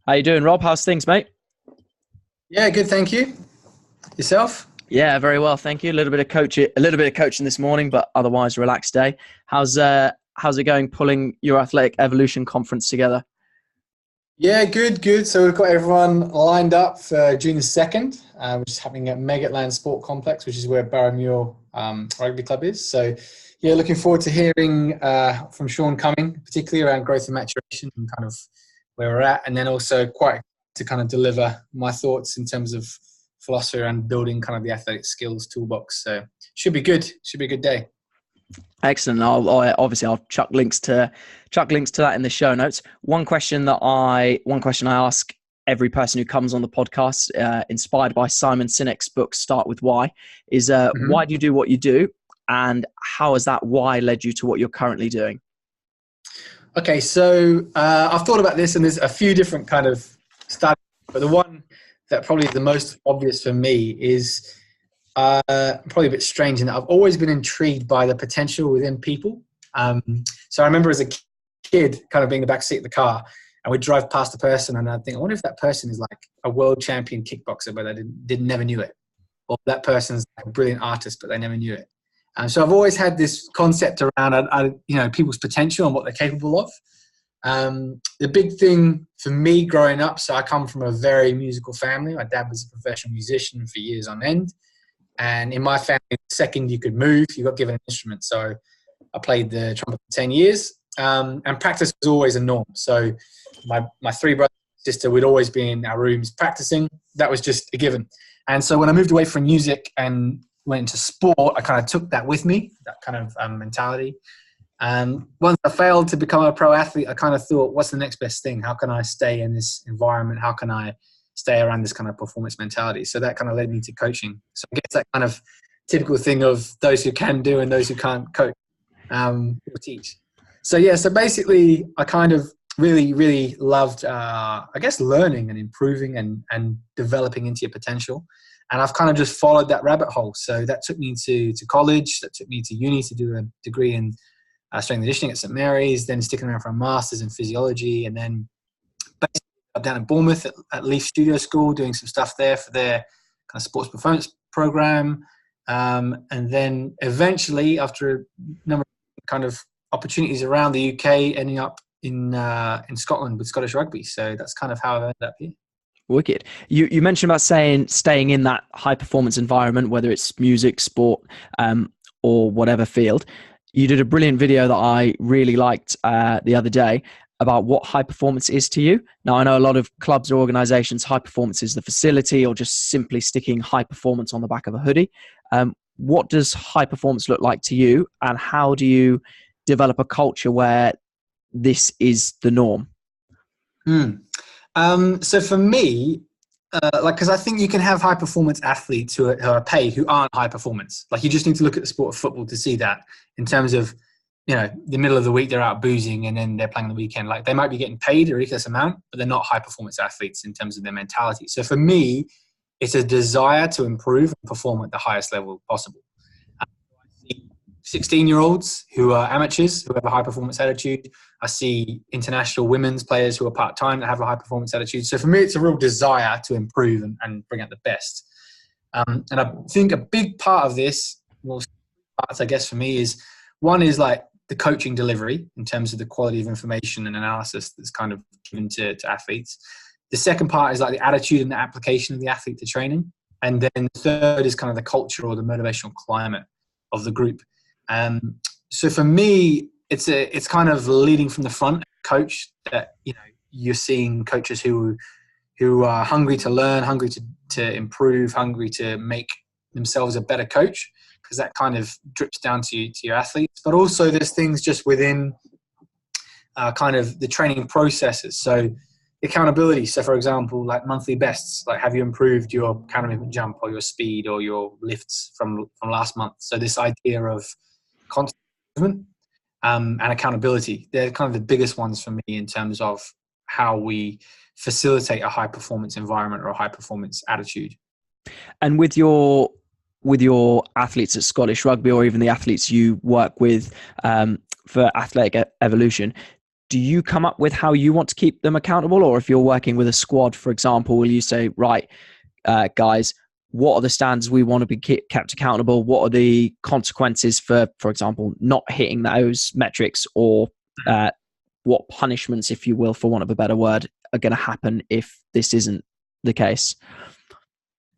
How you doing, Rob? How's things, mate? Yeah, good. Thank you. Yourself? Yeah, very well, thank you. A little bit of coaching this morning, but otherwise relaxed day. How's it going pulling your athletic evolution conference together? Yeah, good. So we've got everyone lined up for June the 2nd, which is happening at Megatland Sport Complex, which is where Barrowmuir Rugby Club is. So, yeah, looking forward to hearing from Sean Cumming, particularly around growth and maturation and kind of where we're at. And then also quite to kind of deliver my thoughts in terms of philosophy around building kind of the athletic skills toolbox. So should be good. Should be a good day. Excellent. I'll chuck links to that in the show notes. One question I ask every person who comes on the podcast, inspired by Simon Sinek's book "Start with Why," is why do you do what you do, and how has that why led you to what you're currently doing? Okay, so I've thought about this, and there's a few different kind of studies, but the one that probably is the most obvious for me is probably a bit strange in that I've always been intrigued by the potential within people. So I remember as a kid kind of being in the back seat of the car, and we'd drive past a person and I'd think, I wonder if that person is like a world champion kickboxer, but I didn't never knew it. Or that person's like a brilliant artist, but they never knew it. So I've always had this concept around, people's potential and what they're capable of. The big thing for me growing up, so I come from a very musical family. My dad was a professional musician for years on end. And in my family, the second you could move, you got given an instrument. So I played the trumpet for 10 years, and practice was always a norm. So my three brothers and sister would always be in our rooms practicing. That was just a given. And so when I moved away from music and went into sport, I kind of took that with me, that kind of mentality. And once I failed to become a pro athlete, I kind of thought, what's the next best thing? How can I stay in this environment? How can I stay around this kind of performance mentality? So that kind of led me to coaching. So I guess that kind of typical thing of those who can do and those who can't coach or teach. So yeah, so basically I kind of really, really loved, learning and improving and developing into your potential. And I've kind of just followed that rabbit hole. So that took me to college, that took me to uni to do a degree in strength and conditioning at St. Mary's, then sticking around for a master's in physiology, and then basically down in Bournemouth at Leaf Studio School, doing some stuff there for their kind of sports performance program. And then eventually, after a number of kind of opportunities around the UK, ending up in Scotland with Scottish Rugby. So that's kind of how I ended up here. Wicked. You mentioned about staying in that high performance environment, whether it's music, sport, or whatever field. You did a brilliant video that I really liked the other day about what high performance is to you. Now, I know a lot of clubs or organizations, high performance is the facility or just simply sticking high performance on the back of a hoodie. What does high performance look like to you, and how do you develop a culture where this is the norm? So for me, because I think you can have high performance athletes who are paid who aren't high performance. Like, you just need to look at the sport of football to see that, in terms of, the middle of the week they're out boozing and then they're playing on the weekend. Like, they might be getting paid a ridiculous amount, but they're not high performance athletes in terms of their mentality. So for me, it's a desire to improve and perform at the highest level possible. I see 16-year-olds who are amateurs who have a high performance attitude. I see international women's players who are part-time that have a high performance attitude. So for me, it's a real desire to improve and bring out the best. And I think a big part of this, parts I guess for me, is one is like the coaching delivery in terms of the quality of information and analysis that's kind of given to athletes. The second part is like the attitude and the application of the athlete to training. And then the third is kind of the culture or the motivational climate of the group. So for me, it's kind of leading from the front coach that, you're seeing coaches who are hungry to learn, hungry to improve, hungry to make themselves a better coach, because that kind of drips down to your athletes. But also there's things just within kind of the training processes. So accountability. So for example, like monthly bests, like, have you improved your counter movement jump or your speed or your lifts from last month? So this idea of constant improvement and accountability, they're kind of the biggest ones for me in terms of how we facilitate a high performance environment or a high performance attitude. And with your athletes at Scottish Rugby, or even the athletes you work with for athletic evolution, do you come up with how you want to keep them accountable? Or if you're working with a squad, for example, will you say, right, guys, what are the standards we want to be kept accountable? What are the consequences for example, not hitting those metrics, or what punishments, if you will, for want of a better word, are going to happen if this isn't the case?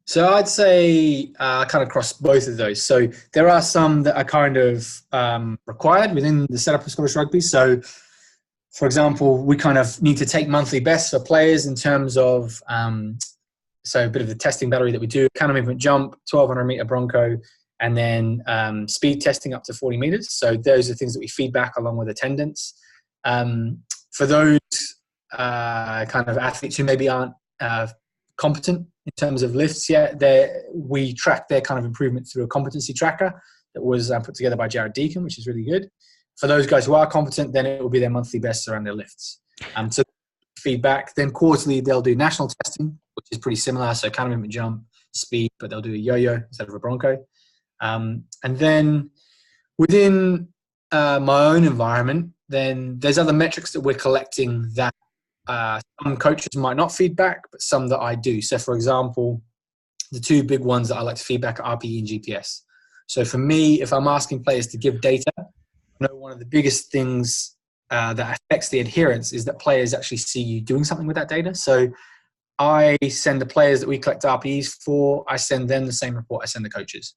So I'd say kind of across both of those. So there are some that are kind of required within the setup of Scottish Rugby. So, for example, we kind of need to take monthly bests for players in terms of so a bit of the testing battery that we do: counter movement jump, 1200 meter bronco, and then speed testing up to 40 meters. So those are things that we feed back along with attendance. For those kind of athletes who maybe aren't competent in terms of lifts yet, we track their kind of improvement through a competency tracker that was put together by Jared Deacon, which is really good. For those guys who are competent, then it will be their monthly bests around their lifts. So feedback. Then quarterly, they'll do national testing, which is pretty similar. So counter movement jump, speed, but they'll do a yo-yo instead of a bronco. And then within my own environment, then there's other metrics that we're collecting that some coaches might not feedback, but some that I do. So for example, the two big ones that I like to feedback are RPE and GPS. So for me, if I'm asking players to give data, I know one of the biggest things that affects the adherence is that players actually see you doing something with that data. So I send the players that we collect RPEs for, I send them the same report I send the coaches.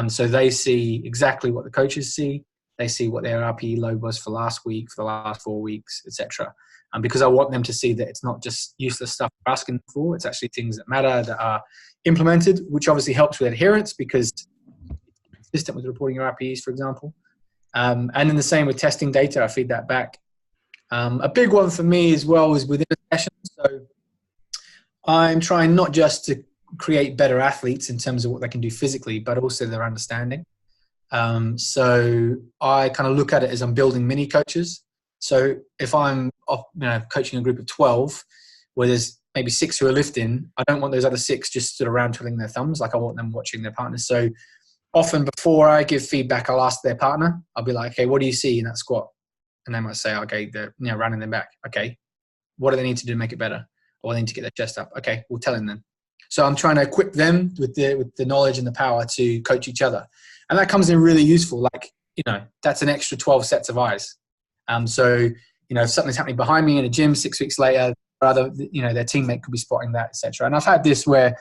So they see exactly what the coaches see. They see what their RPE load was for last week, for the last 4 weeks, etc. And because I want them to see that it's not just useless stuff we're asking for, it's actually things that matter, that are implemented, which obviously helps with adherence because it's consistent with reporting your RPEs, for example. And then the same with testing data, I feed that back. A big one for me as well is within a session. So I'm trying not just to create better athletes in terms of what they can do physically, but also their understanding. So I kind of look at it as I'm building mini coaches. So if I'm coaching a group of 12 where there's maybe 6 who are lifting, I don't want those other 6 just stood around twiddling their thumbs. Like I want them watching their partners. So often before I give feedback, I'll ask their partner. I'll be like, okay, what do you see in that squat? And they might say, okay, they're running their back. Okay, what do they need to do to make it better? Or they need to get their chest up. Okay, we'll tell them then. So I'm trying to equip them with the knowledge and the power to coach each other. And that comes in really useful. Like, that's an extra 12 sets of eyes. So, if something's happening behind me in a gym 6 weeks later, their teammate could be spotting that, etc. And I've had this where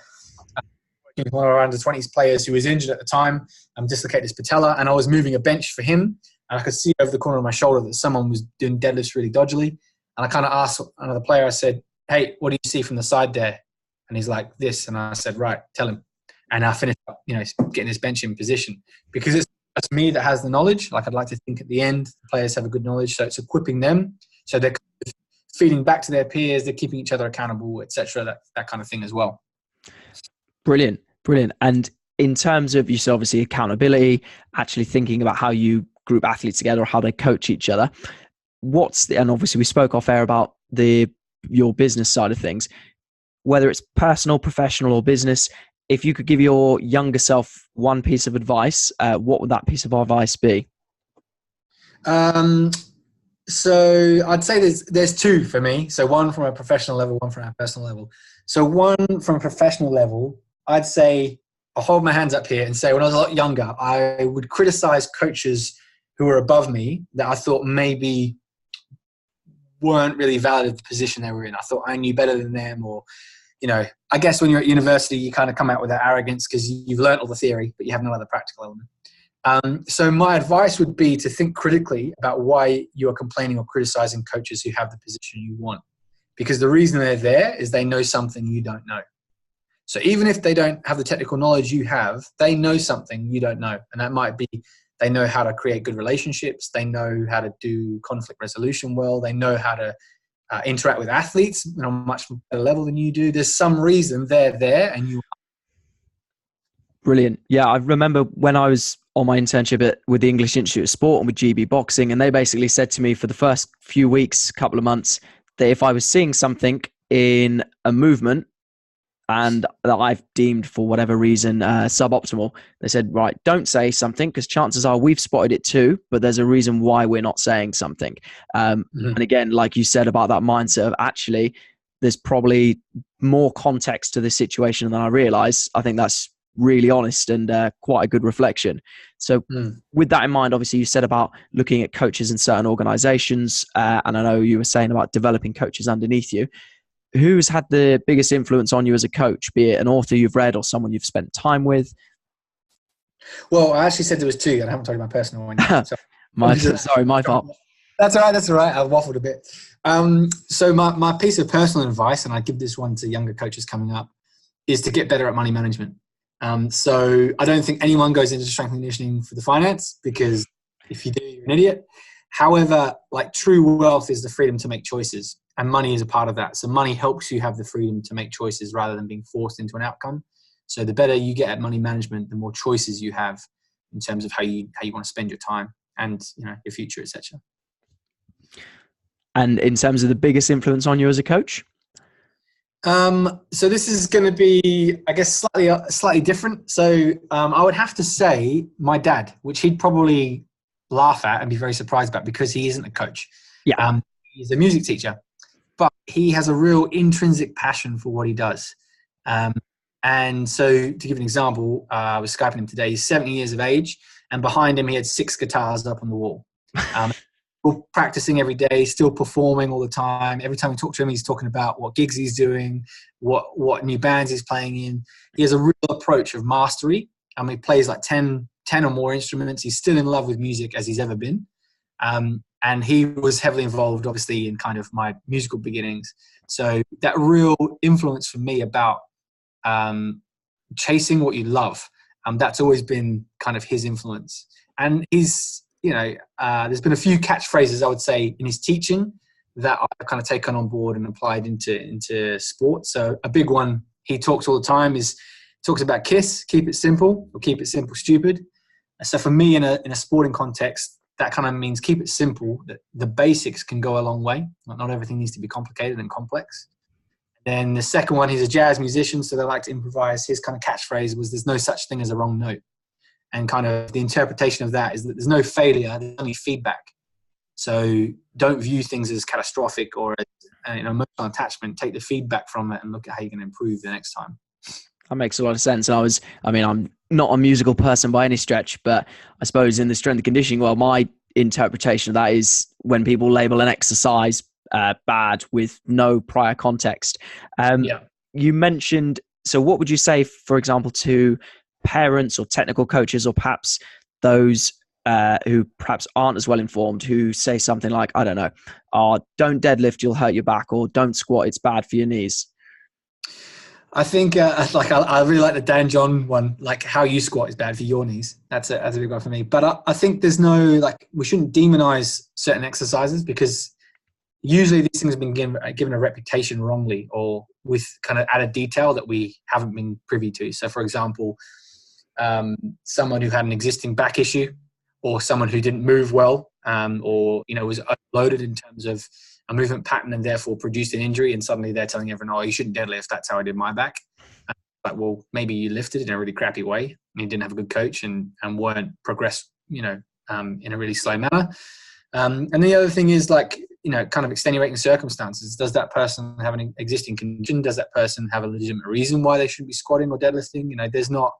one of our under-20s players who was injured at the time, dislocated his patella, and I was moving a bench for him, and I could see over the corner of my shoulder that someone was doing deadlifts really dodgily. And I kind of asked another player, I said, hey, what do you see from the side there? And he's like, this. And I said, right, tell him. And I finished up, getting his bench in position. Because it's just me that has the knowledge. Like I'd like to think at the end, the players have a good knowledge. So it's equipping them. So they're feeding back to their peers. They're keeping each other accountable, etc. That kind of thing as well. Brilliant. And in terms of, you said obviously accountability, actually thinking about how you group athletes together or how they coach each other. And obviously we spoke off air about your business side of things, whether it's personal, professional or business. If you could give your younger self one piece of advice, what would that piece of advice be? So I'd say there's 2 for me. So one from a professional level, one from a personal level. So one from a professional level, I'd say, I'll hold my hands up here and say when I was a lot younger, I would criticize coaches who were above me that I thought maybe weren't really valid at the position they were in. I thought I knew better than them, or, I guess when you're at university, you kind of come out with that arrogance because you've learned all the theory, but you have no other practical element. So my advice would be to think critically about why you are complaining or criticizing coaches who have the position you want. Because the reason they're there is they know something you don't know. So even if they don't have the technical knowledge you have, they know something you don't know. And that might be they know how to create good relationships. They know how to do conflict resolution well. They know how to interact with athletes on a much better level than you do. There's some reason they're there and you. Brilliant. Yeah, I remember when I was on my internship with the English Institute of Sport and with GB Boxing, and they basically said to me for the first few weeks, couple of months, that if I was seeing something in a movement and that I've deemed for whatever reason suboptimal. They said, right, don't say something because chances are we've spotted it too, but there's a reason why we're not saying something. And again, like you said about that mindset of actually, there's probably more context to this situation than I realize. I think that's really honest and quite a good reflection. So with that in mind, obviously you said about looking at coaches in certain organizations, and I know you were saying about developing coaches underneath you. Who's had the biggest influence on you as a coach, be it an author you've read or someone you've spent time with? Well, I actually said there was two, and I haven't told you my personal one yet. So my fault. That's all right. That's all right. I've waffled a bit. So my piece of personal advice, and I give this one to younger coaches coming up, is to get better at money management. So I don't think anyone goes into strength and conditioning for the finance, because if you do, you're an idiot. However, like true wealth is the freedom to make choices, and money is a part of that. So money helps you have the freedom to make choices rather than being forced into an outcome. So the better you get at money management, the more choices you have in terms of how you want to spend your time and your future, etc. And in terms of the biggest influence on you as a coach? So this is going to be, I guess, slightly different. So I would have to say my dad, which he'd probably laugh at and be very surprised about because he isn't a coach. Yeah. He's a music teacher, but he has a real intrinsic passion for what he does. And so to give an example, I was Skyping him today. He's 70 years of age, and behind him he had 6 guitars up on the wall. Still practicing every day, still performing all the time. Every time we talk to him, he's talking about what gigs he's doing, what new bands he's playing in. He has a real approach of mastery. He plays like 10 or more instruments. He's still in love with music as he's ever been. And he was heavily involved, obviously, in kind of my musical beginnings. So that real influence for me about chasing what you love, that's always been kind of his influence. And he's, there's been a few catchphrases, I would say, in his teaching that I've kind of taken on board and applied into sport. So a big one he talks all the time talks about KISS, keep it simple, or keep it simple, stupid. So for me, in a sporting context, that kind of means keep it simple. That the basics can go a long way. Not everything needs to be complicated and complex. Then the second one, he's a jazz musician, so they like to improvise. His kind of catchphrase was, there's no such thing as a wrong note. And kind of the interpretation of that is that there's no failure, there's only feedback. So don't view things as catastrophic or as an emotional attachment. Take the feedback from it and look at how you can improve the next time. That makes a lot of sense. I'm not a musical person by any stretch, but I suppose in the strength and conditioning world, my interpretation of that is when people label an exercise bad with no prior context. You mentioned, so what would you say, for example, to parents or technical coaches, or perhaps those who perhaps aren't as well informed, who say something like, I don't know, don't deadlift, you'll hurt your back, or don't squat, it's bad for your knees? I think I really like the Dan John one, like how you squat is bad for your knees. That's a big one for me. But I think there's we shouldn't demonize certain exercises, because usually these things have been given a reputation wrongly, or with kind of added detail that we haven't been privy to. So for example, someone who had an existing back issue, or someone who didn't move well, or was overloaded in terms of a movement pattern and therefore produced an injury, and suddenly they're telling everyone, you shouldn't deadlift, that's how I did my back. Like, well, maybe you lifted in a really crappy way and you didn't have a good coach and weren't progressed, in a really slow manner. And the other thing is kind of extenuating circumstances. Does that person have an existing condition? Does that person have a legitimate reason why they shouldn't be squatting or deadlifting? There's not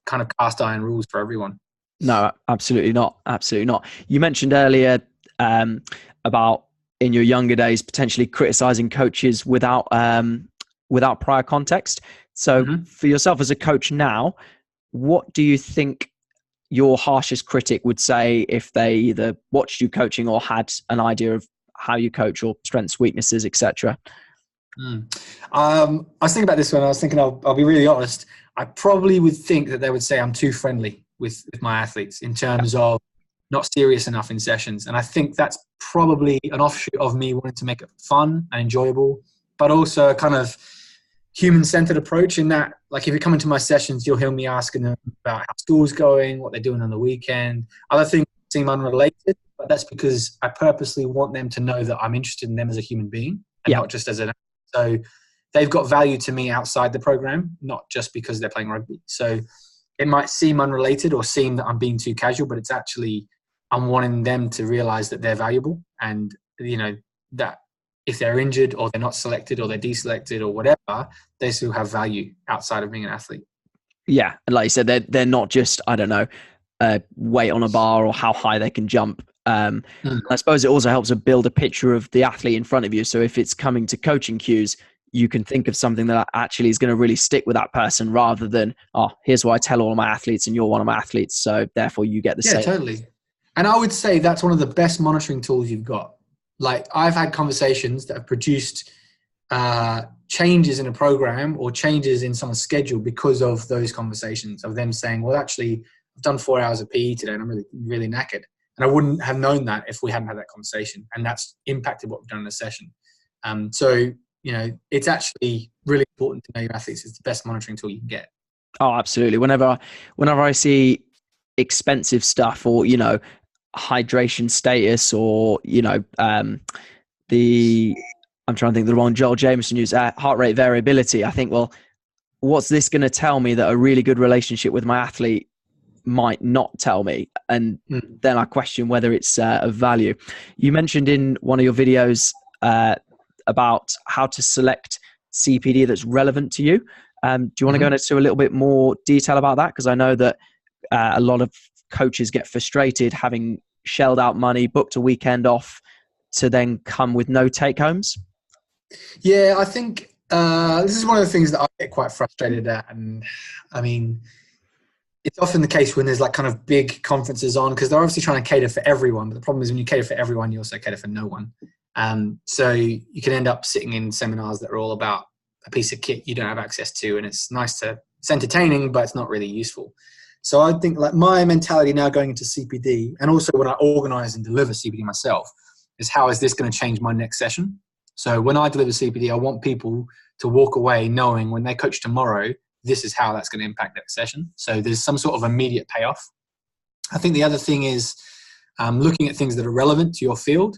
kind of cast iron rules for everyone. No, absolutely not. Absolutely not. You mentioned earlier about in your younger days potentially criticizing coaches without prior context. So for yourself as a coach now, what do you think your harshest critic would say if they either watched you coaching or had an idea of how you coach, or strengths, weaknesses, etc.? I was thinking about this one. I was thinking, I'll be really honest. I probably would think that they would say I'm too friendly with my athletes in terms of not serious enough in sessions. And I think that's probably an offshoot of me wanting to make it fun and enjoyable, but also a kind of human-centered approach in that, if you come into my sessions, you'll hear me asking them about how school's going, what they're doing on the weekend. Other things seem unrelated, but that's because I purposely want them to know that I'm interested in them as a human being and not just as an. So they've got value to me outside the program, not just because they're playing rugby. So it might seem unrelated or seem that I'm being too casual, but it's actually, I'm wanting them to realize that they're valuable, and, that if they're injured or they're not selected or they're deselected or whatever, they still have value outside of being an athlete. Yeah. And like you said, they're not just, I don't know, weight on a bar or how high they can jump. I suppose it also helps to build a picture of the athlete in front of you. So if it's coming to coaching cues, you can think of something that actually is going to really stick with that person, rather than, oh, here's what I tell all of my athletes and you're one of my athletes, so therefore you get the same. Yeah, totally. And I would say that's one of the best monitoring tools you've got. Like, I've had conversations that have produced changes in a program or changes in someone's schedule because of those conversations, of them saying, well, actually, I've done 4 hours of PE today and I'm really, really knackered. And I wouldn't have known that if we hadn't had that conversation. And that's impacted what we've done in the session. So, it's actually really important to know your athletes. It's the best monitoring tool you can get. Oh, absolutely. Whenever I see expensive stuff, or, hydration status, or, I'm trying to think of the one Joel Jameson used, heart rate variability, I think, well, what's this going to tell me that a really good relationship with my athlete might not tell me? And then I question whether it's of value. You mentioned in one of your videos about how to select CPD that's relevant to you. Do you want to go into a little bit more detail about that? Because I know that a lot of coaches get frustrated having shelled out money, booked a weekend off, to then come with no take homes. Yeah, I think this is one of the things that I get quite frustrated at. And I mean, it's often the case when there's like kind of big conferences on, because they're obviously trying to cater for everyone. But the problem is, when you cater for everyone, you also cater for no one. So you can end up sitting in seminars that are all about a piece of kit you don't have access to, and it's it's entertaining, but it's not really useful. So I think, like, my mentality now going into CPD, and also when I organize and deliver CPD myself, is how is this going to change my next session? So when I deliver CPD, I want people to walk away knowing when they coach tomorrow, this is how that's going to impact that session. So there's some sort of immediate payoff. I think the other thing is looking at things that are relevant to your field.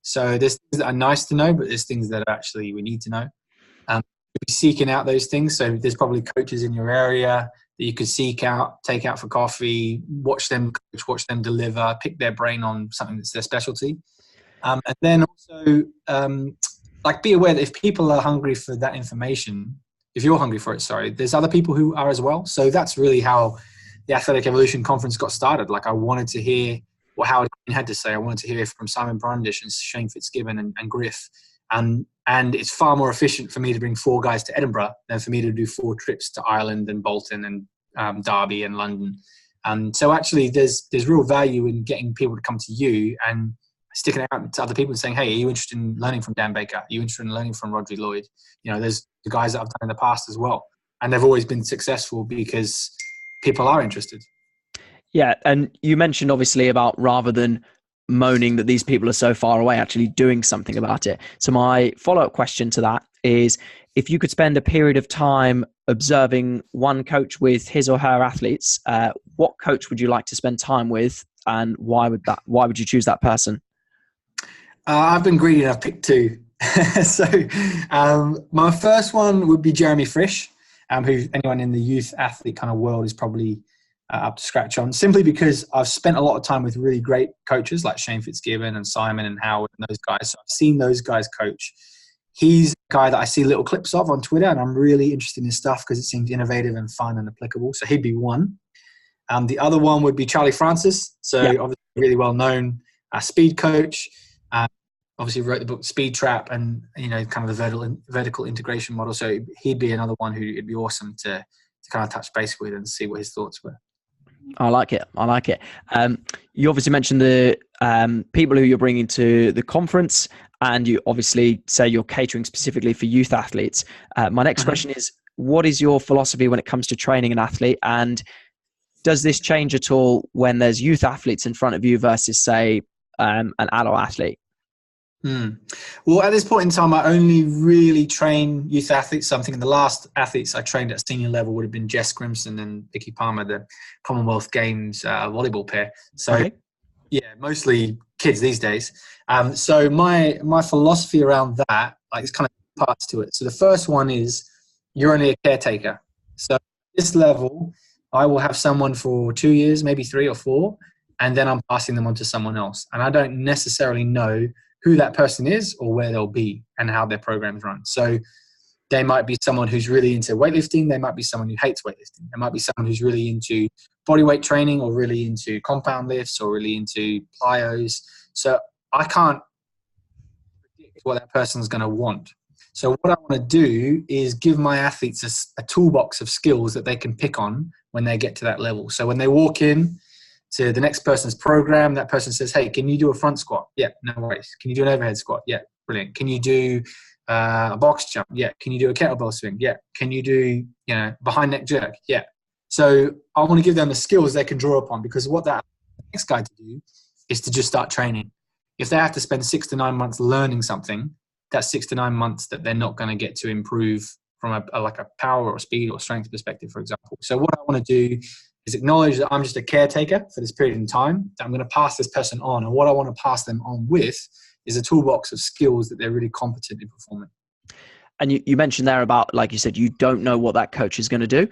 So there's things that are nice to know, but there's things that actually we need to know. Be seeking out those things. So there's probably coaches in your area that you could seek out, take out for coffee, watch them coach, watch them deliver, pick their brain on something that's their specialty. And then also, be aware that if people are hungry for that information, if you're hungry for it, there's other people who are as well. So that's really how the Athletic Evolution Conference got started. Like, I wanted to hear what Howard Green had to say. I wanted to hear from Simon Brundish and Shane Fitzgibbon and Griff. And it's far more efficient for me to bring 4 guys to Edinburgh than for me to do 4 trips to Ireland and Bolton and Derby and London. So actually, there's real value in getting people to come to you and sticking out to other people and saying, hey, are you interested in learning from Dan Baker? Are you interested in learning from Rodri Lloyd? There's the guys that I've done in the past as well. And they've always been successful because people are interested. Yeah. And you mentioned obviously about, rather than moaning that these people are so far away, actually doing something about it. So my follow-up question to that is, if you could spend a period of time observing one coach with his or her athletes, what coach would you like to spend time with, and why would you choose that person? I've been greedy and I've picked 2. So my first one would be Jeremy Frisch, who anyone in the youth athlete kind of world is probably up to scratch on, simply because I've spent a lot of time with really great coaches like Shane Fitzgibbon and Simon and Howard and those guys. So I've seen those guys coach. He's a guy that I see little clips of on Twitter, and I'm really interested in his stuff because it seems innovative and fun and applicable. So he'd be one. The other one would be Charlie Francis. So obviously really well known speed coach. Obviously wrote the book Speed Trap, and kind of the vertical integration model. So he'd be another one who it'd be awesome to kind of touch base with and see what his thoughts were. I like it. You obviously mentioned the people who you're bringing to the conference, and you obviously say you're catering specifically for youth athletes. My next question is, what is your philosophy when it comes to training an athlete? And does this change at all when there's youth athletes in front of you versus, say, an adult athlete? Well, at this point in time, I only really train youth athletes. So I'm thinking the last athletes I trained at senior level would have been Jess Grimson and Vicky Palmer, the Commonwealth Games volleyball pair. So mostly kids these days. So my philosophy around that, like, it's kind of parts to it. So the first one is you're only a caretaker. So at this level, I will have someone for 2 years, maybe 3 or 4, and then I'm passing them on to someone else. And I don't necessarily know who that person is or where they'll be and how their programs run. So they might be someone who's really into weightlifting. They might be someone who hates weightlifting. They might be someone who's really into bodyweight training or really into compound lifts or really into plyos. So I can't predict what that person's going to want. So what I want to do is give my athletes a toolbox of skills that they can pick on when they get to that level. So when they walk in to the next person's program, that person says, hey, can you do a front squat? Yeah, no worries. Can you do an overhead squat? Yeah, brilliant. Can you do a box jump? Yeah. Can you do a kettlebell swing? Yeah. Can you do, behind neck jerk? Yeah. So I want to give them the skills they can draw upon, because what that next guy to do is to just start training. If they have to spend 6 to 9 months learning something, that's 6 to 9 months that they're not going to get to improve from a power or speed or strength perspective, for example. So what I want to do is acknowledge that I'm just a caretaker for this period in time, that I'm going to pass this person on. And what I want to pass them on with is a toolbox of skills that they're really competent in performing. And you mentioned there about, like you said, you don't know what that coach is going to do.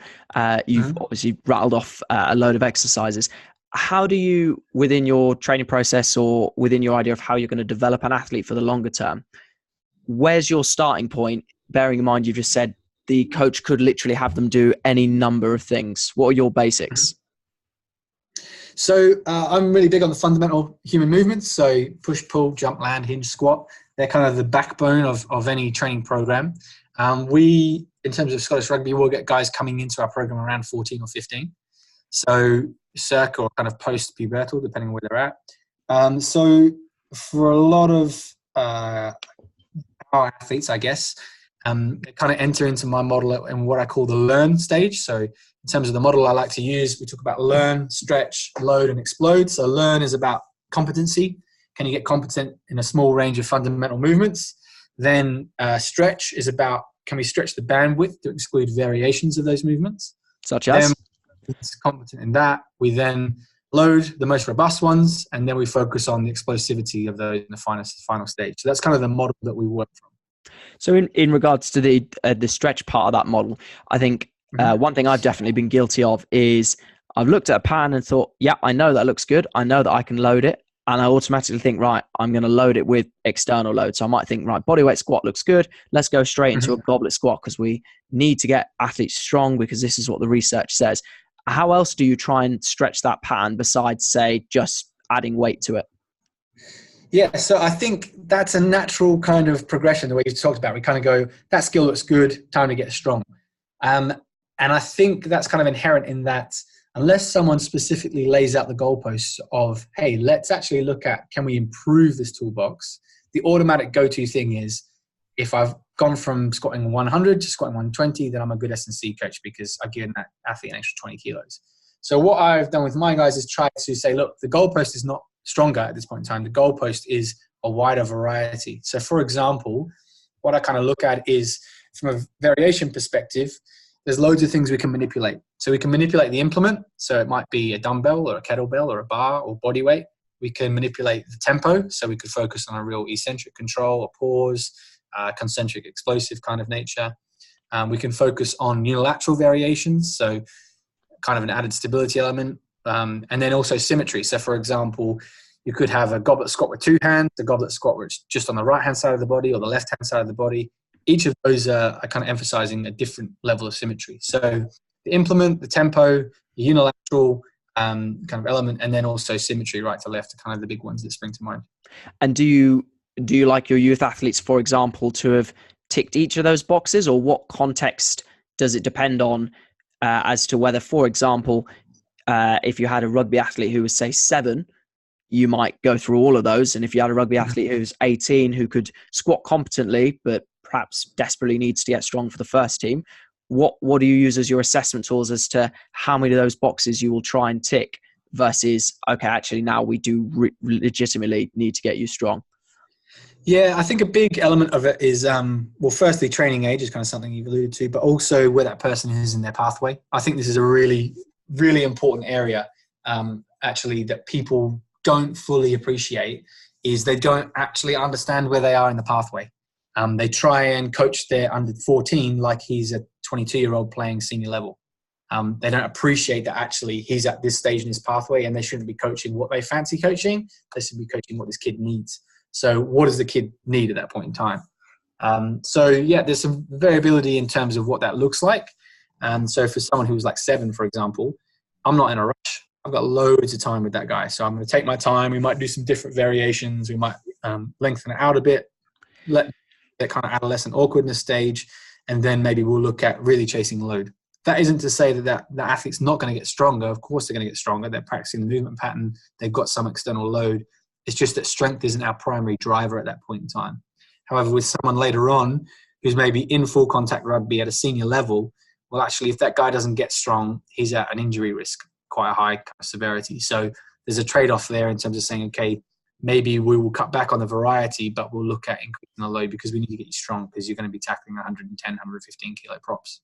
You've obviously rattled off a load of exercises. How do you, within your training process or within your idea of how you're going to develop an athlete for the longer term, where's your starting point? Bearing in mind, you just said the coach could literally have them do any number of things. What are your basics? So I'm really big on the fundamental human movements. So push, pull, jump, land, hinge, squat. They're kind of the backbone of any training program. We, in terms of Scottish Rugby, will get guys coming into our program around 14 or 15. So circa or kind of post-pubertal, depending on where they're at. So for a lot of our athletes, I guess, they kind of enter into my model in what I call the learn stage. So in terms of the model I like to use, we talk about learn, stretch, load, and explode. So learn is about competency. Can you get competent in a small range of fundamental movements? Then stretch is about, can we stretch the bandwidth to exclude variations of those movements? Such as? Then it's competent in that. We then load the most robust ones, and then we focus on the explosivity of those in the final stage. So that's kind of the model that we work from. So in regards to the stretch part of that model, I think one thing I've definitely been guilty of is I've looked at a pan and thought, yeah, I know that looks good. I know that I can load it. And I automatically think, right, I'm going to load it with external load. So I might think, right, bodyweight squat looks good. Let's go straight into a goblet squat, because we need to get athletes strong, because this is what the research says. How else do you try and stretch that pattern besides, say, just adding weight to it? Yeah, so I think that's a natural kind of progression, the way you talked about. We kind of go, that skill looks good, time to get strong. And I think that's kind of inherent in that unless someone specifically lays out the goalposts of, hey, let's actually look at, can we improve this toolbox? The automatic go-to thing is, if I've gone from squatting 100 to squatting 120, then I'm a good S&C coach, because I've given that athlete an extra 20 kilos. So what I've done with my guys is try to say, look, the goalpost is not stronger at this point in time. The goalpost is a wider variety. So for example, what I kind of look at is, from a variation perspective, there's loads of things we can manipulate. So we can manipulate the implement. So it might be a dumbbell or a kettlebell or a bar or body weight. We can manipulate the tempo. So we could focus on a real eccentric control or pause, concentric explosive kind of nature. We can focus on unilateral variations. So kind of an added stability element. And then also symmetry. So for example, you could have a goblet squat with 2 hands, a goblet squat where it's just on the right-hand side of the body or the left-hand side of the body. Each of those are kind of emphasizing a different level of symmetry. So the implement, the tempo, the unilateral kind of element, and then also symmetry right to left are kind of the big ones that spring to mind. And do you like your youth athletes, for example, to have ticked each of those boxes, or what context does it depend on as to whether, for example, if you had a rugby athlete who was, say, 7, you might go through all of those. And if you had a rugby athlete who's 18 who could squat competently, but perhaps desperately needs to get strong for the first team, what do you use as your assessment tools as to how many of those boxes you will try and tick versus, okay, actually now we do legitimately need to get you strong? Yeah, I think a big element of it is, well, firstly, training age is kind of something you've alluded to, but also where that person is in their pathway. I think this is a really, really important area, actually, that people don't fully appreciate, is they don't actually understand where they are in the pathway. They try and coach their under 14 like he's a 22-year-old playing senior level. They don't appreciate that actually he's at this stage in his pathway and they shouldn't be coaching what they fancy coaching. They should be coaching what this kid needs. So what does the kid need at that point in time? So yeah, there's some variability in terms of what that looks like. So for someone who's like 7, for example, I'm not in a rush. I've got loads of time with that guy. So I'm going to take my time. We might do some different variations. We might lengthen it out a bit, let that kind of adolescent awkwardness stage, and then maybe we'll look at really chasing load. That isn't to say that the athlete's not going to get stronger. Of course they're going to get stronger. They're practicing the movement pattern. They've got some external load. It's just that strength isn't our primary driver at that point in time. However, with someone later on who's maybe in full contact rugby at a senior level, well, actually, if that guy doesn't get strong, he's at an injury risk, quite a high kind of severity. So there's a trade-off there in terms of saying, okay, maybe we will cut back on the variety, but we'll look at increasing the load because we need to get you strong because you're going to be tackling 110, 115 kilo props.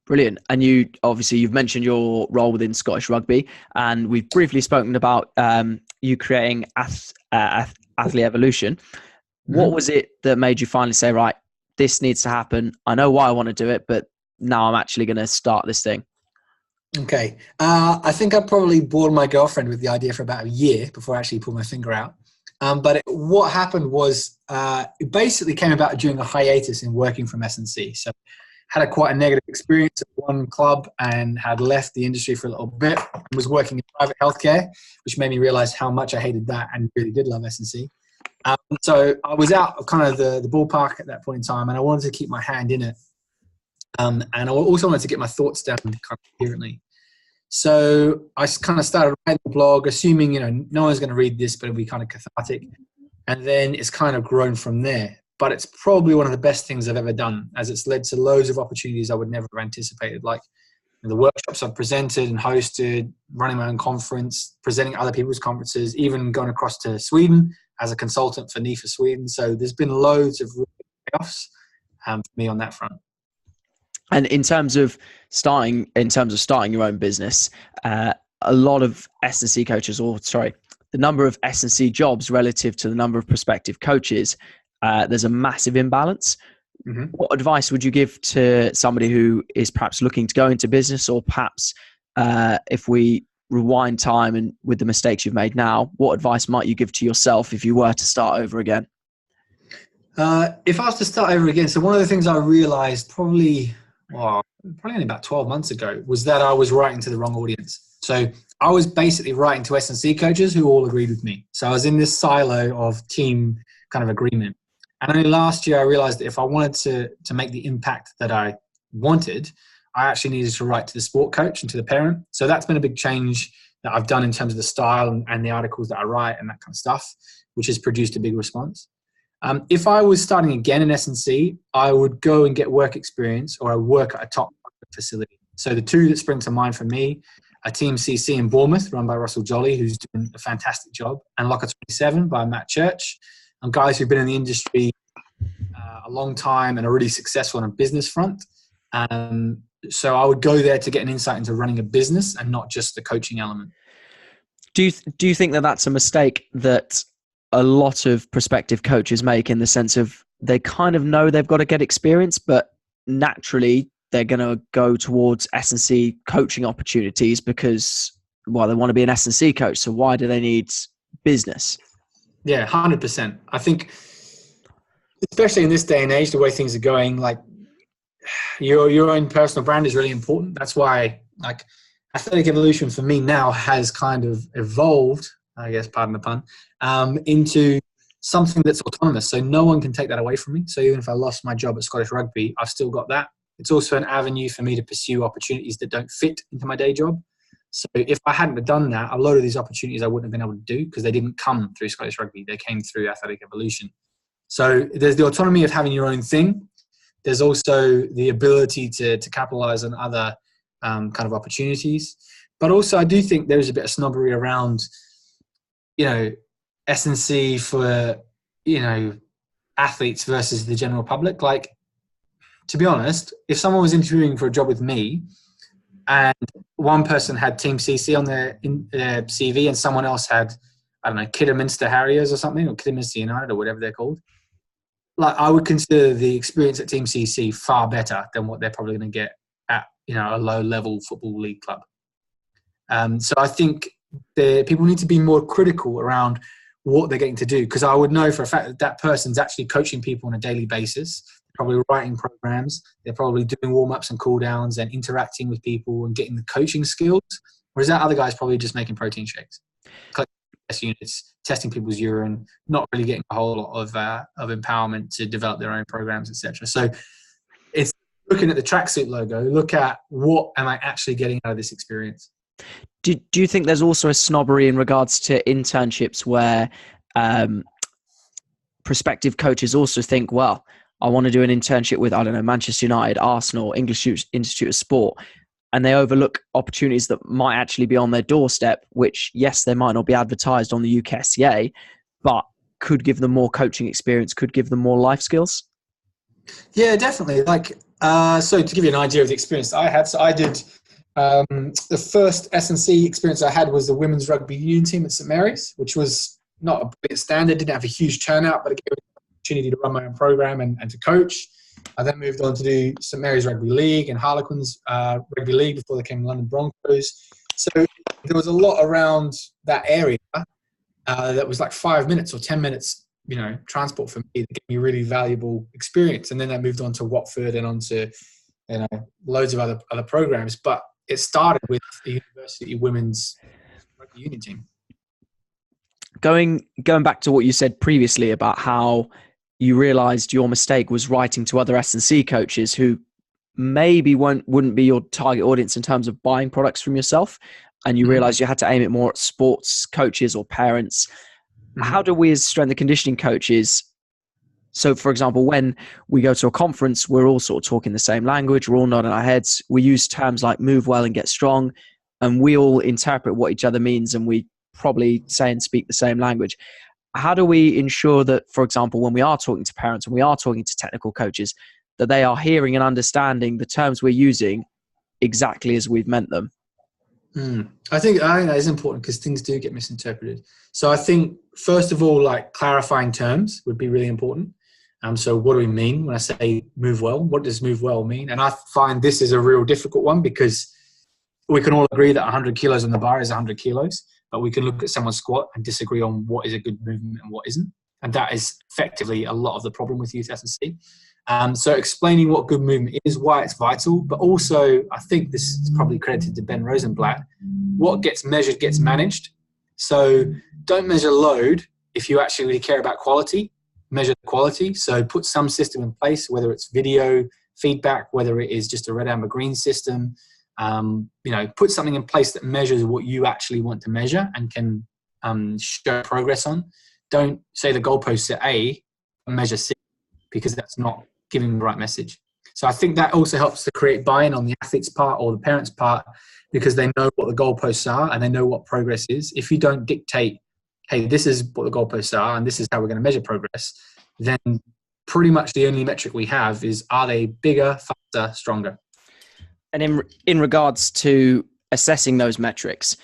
Brilliant. And you've mentioned your role within Scottish Rugby, and we've briefly spoken about you creating Athlete Evolution. What was it that made you finally say, right, this needs to happen? I know why I want to do it, but now I'm actually going to start this thing. Okay. I think I probably bored my girlfriend with the idea for about a year before I actually pulled my finger out. But what happened was it basically came about during a hiatus in working from S&C. So had quite a negative experience at one club and had left the industry for a little bit and was working in private healthcare, which made me realize how much I hated that and really did love S&C. So I was out of kind of the ballpark at that point in time, and I wanted to keep my hand in it. And I also wanted to get my thoughts down kind of coherently. So I kind of started writing the blog, assuming, no one's going to read this, but it'll be kind of cathartic. And then it's kind of grown from there. But it's probably one of the best things I've ever done, as it's led to loads of opportunities I would never have anticipated, like the workshops I've presented and hosted, running my own conference, presenting at other people's conferences, even going across to Sweden as a consultant for NIFA Sweden. So there's been loads of payoffs for me on that front. And in terms of starting your own business, a lot of S&C coaches, the number of S&C jobs relative to the number of prospective coaches, there's a massive imbalance. Mm-hmm. What advice would you give to somebody who is perhaps looking to go into business, or perhaps if we rewind time and with the mistakes you've made now, what advice might you give to yourself if you were to start over again? If I was to start over again, so one of the things I realized probably only about 12 months ago was that I was writing to the wrong audience. So I was basically writing to S&C coaches who all agreed with me. So I was in this silo of team kind of agreement. And only last year I realized that if I wanted to make the impact that I wanted, I actually needed to write to the sport coach and to the parent. So that's been a big change that I've done in terms of the style and the articles that I write and that kind of stuff, which has produced a big response. If I was starting again in S&C, I would go and get work experience, or I would work at a top facility. So the two that spring to mind for me are Team CC in Bournemouth, run by Russell Jolly, who's doing a fantastic job, and Locker 27 by Matt Church, and guys who've been in the industry a long time and are really successful on a business front. So I would go there to get an insight into running a business and not just the coaching element. Do you think that that's a mistake that a lot of prospective coaches make, in the sense of they kind of know they've got to get experience, but naturally they're going to go towards S&C coaching opportunities because, they want to be an S&C coach. So why do they need business? Yeah, 100%. I think, especially in this day and age, the way things are going, like your own personal brand is really important. That's why, like, Athletic Evolution for me now has kind of evolved, I guess, pardon the pun, into something that's autonomous. So no one can take that away from me. So even if I lost my job at Scottish Rugby, I've still got that. It's also an avenue for me to pursue opportunities that don't fit into my day job. So if I hadn't have done that, a lot of these opportunities I wouldn't have been able to do because they didn't come through Scottish Rugby. They came through Athletic Evolution. So there's the autonomy of having your own thing. There's also the ability to capitalize on other kind of opportunities. But also I do think there's a bit of snobbery around, S&C for, athletes versus the general public. Like, to be honest, if someone was interviewing for a job with me and one person had Team CC on their CV and someone else had, I don't know, Kidderminster Harriers or something, or Kidderminster United or whatever they're called, like I would consider the experience at Team CC far better than what they're probably going to get at, you know, a low level football league club. So I think people need to be more critical around what they're getting to do, because I would know for a fact that that person's actually coaching people on a daily basis. They're probably writing programs. They're probably doing warm-ups and cool-downs and interacting with people and getting the coaching skills. Whereas that other guy's probably just making protein shakes, collecting test units, testing people's urine, not really getting a whole lot of empowerment to develop their own programs, etc. So it's looking at the tracksuit logo, look at what am I actually getting out of this experience. Do you think there's also a snobbery in regards to internships where prospective coaches also think, well, I want to do an internship with, I don't know, Manchester United, Arsenal, English Institute of Sport, and they overlook opportunities that might actually be on their doorstep, which, yes, they might not be advertised on the UKSCA, but could give them more coaching experience, could give them more life skills? Yeah, definitely. Like, so to give you an idea of the experience that I had, so I did the first S&C experience I had was the women's rugby union team at St Mary's, which was not a bit standard, didn't have a huge turnout, but it gave me the opportunity to run my own program and to coach. I then moved on to do St Mary's Rugby League and Harlequins Rugby League before they came London Broncos. So there was a lot around that area that was like 5 minutes or 10 minutes, you know, transport for me that gave me really valuable experience. And then I moved on to Watford and on to, you know, loads of other programs. But it started with the university women's rugby union team. Going back to what you said previously about how you realised your mistake was writing to other S&C coaches who maybe wouldn't be your target audience in terms of buying products from yourself, and you realised you had to aim it more at sports coaches or parents. How do we as strength and conditioning coaches, so for example, when we go to a conference, we're all sort of talking the same language, we're all nodding our heads, we use terms like move well and get strong, and we all interpret what each other means, and we probably say and speak the same language. How do we ensure that, for example, when we are talking to parents and we are talking to technical coaches, that they are hearing and understanding the terms we're using exactly as we've meant them? I think that is important because things do get misinterpreted. So I think, first of all, like clarifying terms would be really important. So what do we mean when I say move well? What does move well mean? And I find this is a real difficult one because we can all agree that 100 kilos on the bar is 100 kilos, but we can look at someone's squat and disagree on what is a good movement and what isn't. And that is effectively a lot of the problem with youth S&C. So explaining what good movement is, why it's vital, but also I think this is probably credited to Ben Rosenblatt, what gets measured gets managed. So don't measure load if you actually really care about quality, measure the quality. So put some system in place, whether it's video feedback, whether it is just a red, amber, green system, put something in place that measures what you actually want to measure and can show progress on. Don't say the goalposts at A and measure C, because that's not giving the right message. So I think that also helps to create buy-in on the athlete's part or the parent's part, because they know what the goalposts are and they know what progress is. If you don't dictate, hey, this is what the goalposts are and this is how we're going to measure progress, then pretty much the only metric we have is, are they bigger, faster, stronger? And in regards to assessing those metrics,